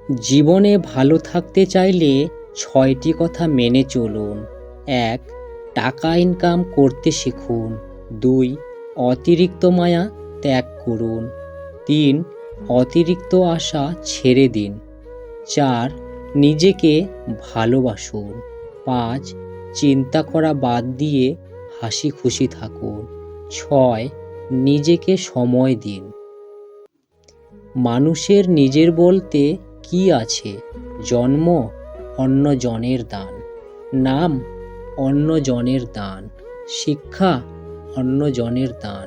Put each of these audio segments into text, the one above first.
জীবনে ভালো থাকতে চাইলে ৬টি কথা মেনে চলুন। ১. টাকা ইনকাম করতে শিখুন। ২. অতিরিক্ত মায়া ত্যাগ করুন। ৩. অতিরিক্ত আশা ছেড়ে দিন। ৪. নিজেকে ভালোবাসুন। ৫. চিন্তা করা বাদ দিয়ে হাসি খুশি থাকুন। ৬. নিজেকে সময় দিন। মানুষের নিজের বলতে কি আছে? জন্ম অন্য জনের দান, নাম অন্য জনের দান, শিক্ষা অন্য জনের দান,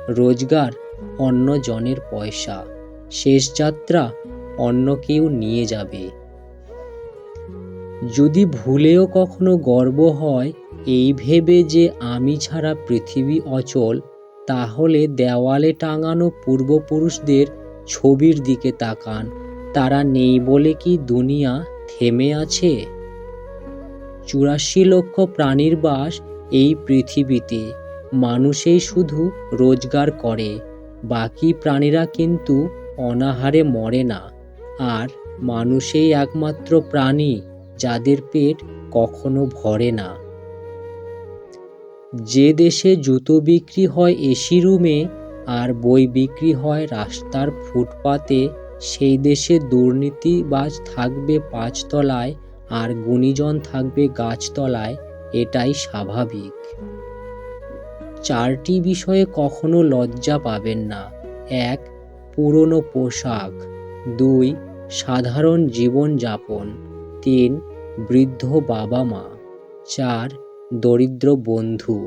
রোজগার অন্য জনের পয়সা, শেষ যাত্রা অন্য কেউ নিয়ে যাবে। যদি ভুলেও কখনো গর্ব হয় এই ভেবে যে আমি ছাড়া পৃথিবী অচল, তাহলে দেওয়ালে টাঙানো পূর্বপুরুষদের ছবির দিকে তাকান। তারা নেই বলে কি দুনিয়া থেমে আছে? ৮৪ লক্ষ প্রাণীর বাস এই পৃথিবীতে। মানুষই শুধু রোজগার করে, বাকি প্রাণীরা কিন্তু অনাহারে মরে না। আর মানুষই একমাত্র প্রাণী যাদের পেট কখনো ভরে না। যে দেশে জুতো বিক্রি হয় এসি রুমে আর বই বিক্রি হয় রাস্তার ফুটপাতে, সেই দেশে দুর্নীতিবাজ থাকবে ৫ তলায় আর গুণীজন থাকবে গাছতলায়। এটাই স্বাভাবিক। ৪টি বিষয়ে কখনো লজ্জা পাবেন না। ১. পুরনো পোশাক। ২. সাধারণ জীবনযাপন। ৩. বৃদ্ধ বাবা মা। ৪. দরিদ্র বন্ধু।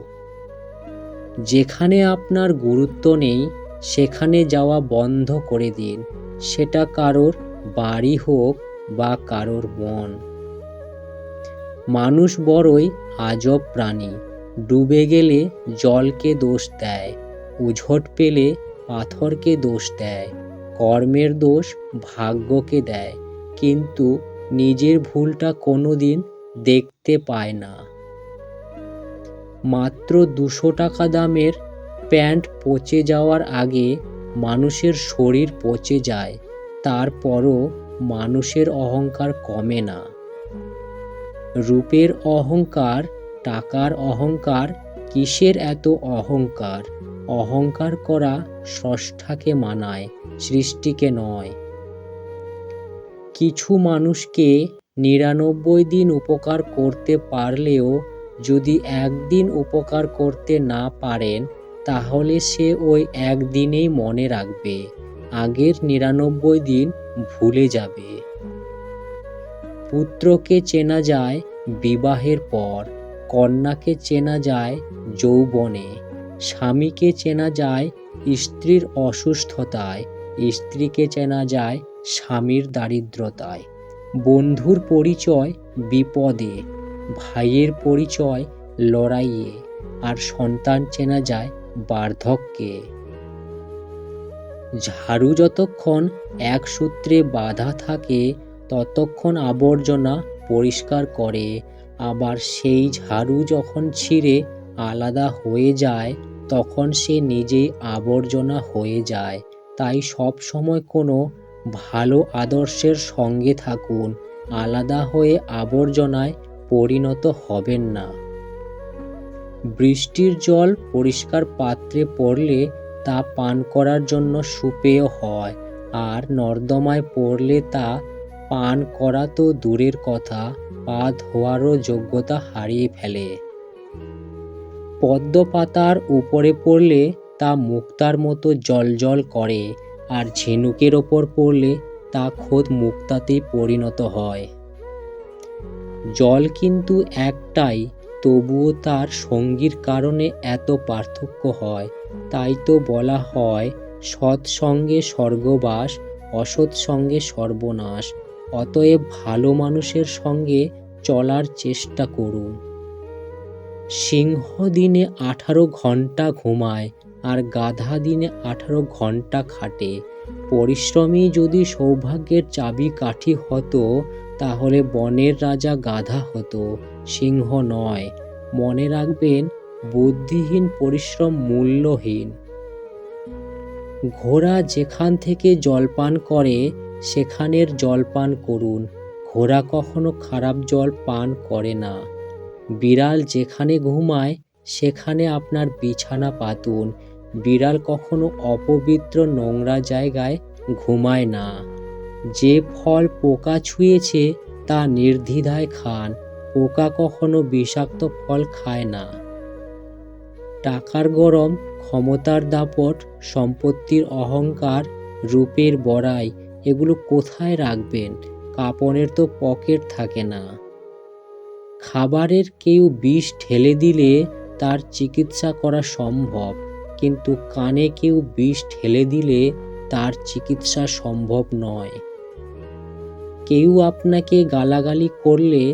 যেখানে আপনার গুরুত্ব নেই সেখানে যাওয়া বন্ধ করে দিন, সেটা কারোর বাড়ি হোক বা কারোর মন। মানুষ বড়ই আজব প্রাণী। ডুবে গেলে জলকে দোষ দেয়, উঝট পেলে পাথরকে দোষ দেয়, কর্মের দোষ ভাগ্যকে দেয়, কিন্তু নিজের ভুলটা কোনোদিন দেখতে পায় না। মাত্র ২০০ টাকা দামের প্যান্ট পচে যাওয়ার আগে মানুষের শরীর পচে যায়, তারপরও মানুষের অহংকার কমে না। রূপের অহংকার, টাকার অহংকার, কিসের এত অহংকার? অহংকার করা স্রষ্টাকে মানায়, সৃষ্টিকে নয়। কিছু মানুষকে ৯৯ দিন উপকার করতে পারলেও যদি একদিন উপকার করতে না পারেন, তাহলে সে ওই একদিনেই মনে রাখবে, আগের ৯৯ দিন ভুলে যাবে। পুত্রকে চেনা যায় বিবাহের পর, কন্যাকে চেনা যায় যৌবনে, স্বামীকে চেনা যায় স্ত্রীর অসুস্থতায়, স্ত্রীকে চেনা যায় স্বামীর দারিদ্রতায়, বন্ধুর পরিচয় বিপদে, ভাইয়ের পরিচয় লড়াইয়ে, আর সন্তান চেনা যায় বার্ধক্যে। ঝাড়ু যতক্ষণ এক সূত্রে বাঁধা থাকে ততক্ষণ আবর্জনা পরিষ্কার করে, আবার সেই ঝাড়ু যখন ছিঁড়ে আলাদা হয়ে যায় তখন সে নিজেই আবর্জনা হয়ে যায়। তাই সব সময় কোনো ভালো আদর্শের সঙ্গে থাকুন, আলাদা হয়ে আবর্জনায় পরিণত হবেন না। বৃষ্টির জল পরিষ্কার পাত্রে পড়লে তা পান করার জন্য সুপেয় হয়, আর নর্দমায় পড়লে তা পান করা তো দূরের কথা, পা ধোয়ারও যোগ্যতা হারিয়ে ফেলে। পদ্ম পাতার উপরে পড়লে তা মুক্তার মতো জ্বলজ্বল করে, আর ঝিনুকের ওপর পড়লে তা খোদ মুক্তাতেই পরিণত হয়। জল কিন্তু একটাই, তবুও তার সঙ্গীর কারণে এত পার্থক্য হয়। তাই তো বলা হয়, সৎ সঙ্গে স্বর্গবাস, অসৎ সঙ্গে সর্বনাশ। অতএব ভালো মানুষের সঙ্গে চলার চেষ্টা করুন। সিংহ দিনে ১৮ ঘন্টা ঘুমায় আর গাধা দিনে ১৮ ঘন্টা খাটে। পরিশ্রমী যদি সৌভাগ্যের চাবিকাঠি হতো, তাহলে বনের রাজা গাধা হতো, সিংহ নয়। মনে রাখবেন, বুদ্ধিহীন পরিশ্রম মূল্যহীন। ঘোড়া যেখান থেকে জল পান করে সেখানের জল পান করুন। ঘোড়া কখনো খারাপ জল পান করে না। বিড়াল যেখানে ঘুমায় সেখানে আপনার বিছানা পাতুন। বিড়াল কখনো অপবিত্র নোংরা জায়গায় ঘুমায় না। যে ফল পোকা ছুঁয়েছে তা নির্দ্বিধায় খান। পোকা কখনো বিষাক্ত ফল খায় না। টাকার গরম, ক্ষমতার দাপট, সম্পত্তির অহংকার, রূপের বড়াই এগুলো কোথায় রাখবেন? কাপড়ের তো পকেট থাকে না। খাবারের কেউ বিষ ঢেলে দিলে তার চিকিৎসা করা সম্ভব, কিন্তু কানে কেউ বিষ ঢেলে দিলে তার চিকিৎসা সম্ভব নয়। কেউ আপনাকে গালাগালি করলে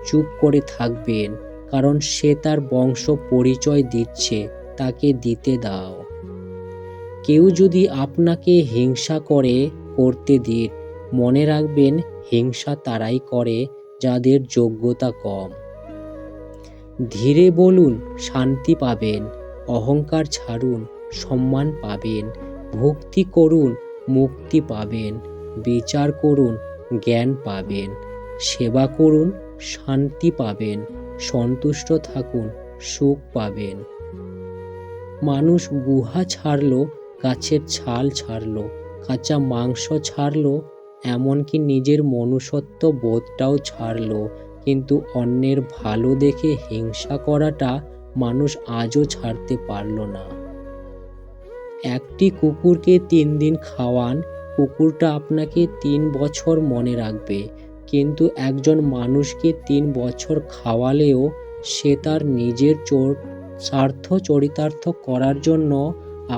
চুপ করে থাকবেন, কারণ সে তার বংশ পরিচয় দিচ্ছে, তাকে দিতে দাও। কেউ যদি আপনাকে হিংসা করতে দিন, মনে রাখবেন হিংসা তারাই করে যাদের যোগ্যতা কম। ধীরে বলুন, শান্তি পাবেন। অহংকার ছাড়ুন, সম্মান পাবেন। ভক্তি করুন, মুক্তি পাবেন। বিচার করুন, জ্ঞান পাবেন। সেবা করুন, শান্তি পাবেন। সন্তুষ্ট থাকুন, সুখ পাবেন। মানুষ গুহা ছাড়ল, গাছের ছাল ছাড়ল, কাঁচা মাংস ছাড়ল, এমনকি নিজের মনুষ্যত্ব বোধটাও ছাড়ল, কিন্তু অন্যের ভালো দেখে হিংসা করাটা মানুষ আজও ছাড়তে পারল না। একটি কুকুরকে 3 দিন খাওয়ান, কুকুরটা আপনাকে 3 বছর মনে রাখবে, কিন্তু একজন মানুষকে 3 বছর খাওয়ালেও সে তার নিজের স্বার্থ চরিতার্থ করার জন্য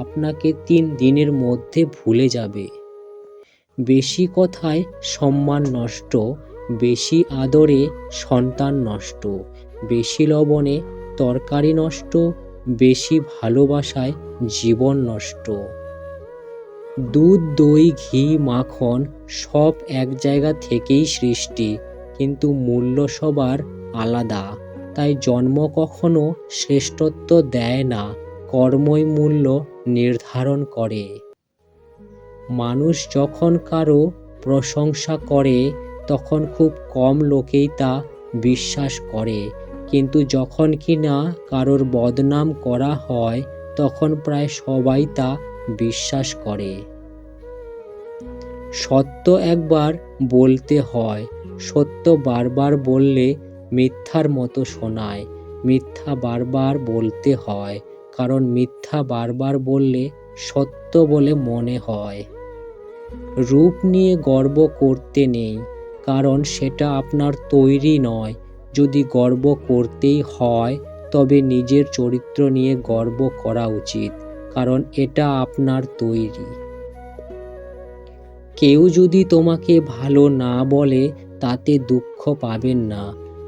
আপনাকে 3 দিনের মধ্যে ভুলে যাবে। বেশি কথায় সম্মান নষ্ট, বেশি আদরে সন্তান নষ্ট, বেশি লবণে তরকারি নষ্ট, বেশি ভালোবাসায় জীবন নষ্ট। দুধ, দই, ঘি, মাখন সব এক জায়গা থেকেই সৃষ্টি, কিন্তু মূল্য সবার আলাদা। তাই জন্ম কখনো শ্রেষ্ঠত্ব দেয় না, কর্মই মূল্য নির্ধারণ করে। মানুষ যখন কারো প্রশংসা করে তখন খুব কম লোকেই তা বিশ্বাস করে, কিন্তু যখন কিনা কারোর বদনাম করা হয় তখন প্রায় সবাই তা বিশ্বাস করে। সত্য একবার বলতে হয়, সত্য বারবার বললে মিথ্যার মতো শোনায়। মিথ্যা বারবার বলতে হয়, কারণ মিথ্যা বারবার বললে সত্য বলে মনে হয়। রূপ নিয়ে গর্ব করতে নেই, কারণ সেটা আপনার তৈরি নয়। যদি গর্ব করতেই হয় তবে নিজের চরিত্র নিয়ে গর্ব করা উচিত, কারণ এটা আপনার তৈরি। কেউ যদি তোমাকে ভালো না বলে তাতে দুঃখ পাবেন না,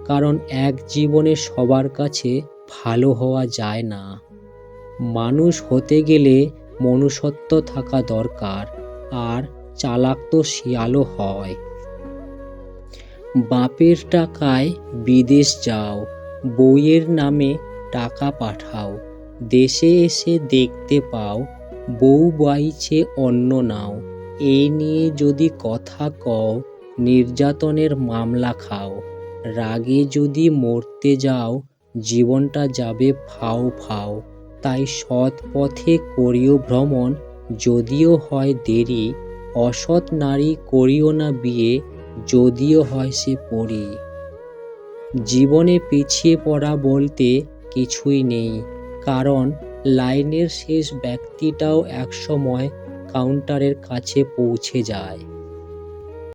কারণ এক জীবনে সবার কাছে ভালো হওয়া যায় না। মানুষ হতে গেলে মনুষ্যত্ব থাকা দরকার, আর চালাক তো শিয়ালও হয়। বাপের টাকায় বিদেশ যাও, বউয়ের নামে টাকা পাঠাও, দেশে এসে দেখতে পাও বউ বাইছে অন্য নাও। এই নিয়ে যদি কথা কও, নির্যাতনের মামলা খাও। রাগে যদি মরতে যাও, জীবনটা যাবে ফাও ফাও। তাই সৎ পথে করিও ভ্রমণ, যদিও হয় দেরি। অসৎ নারী করিও না বিয়ে, যদিও হয় সে পরী। জীবনে পিছিয়ে পড়া বলতে কিছুই নেই, কারণ লাইনের শেষ ব্যক্তিটাও একসময় কাউন্টারের কাছে পৌঁছে যায়।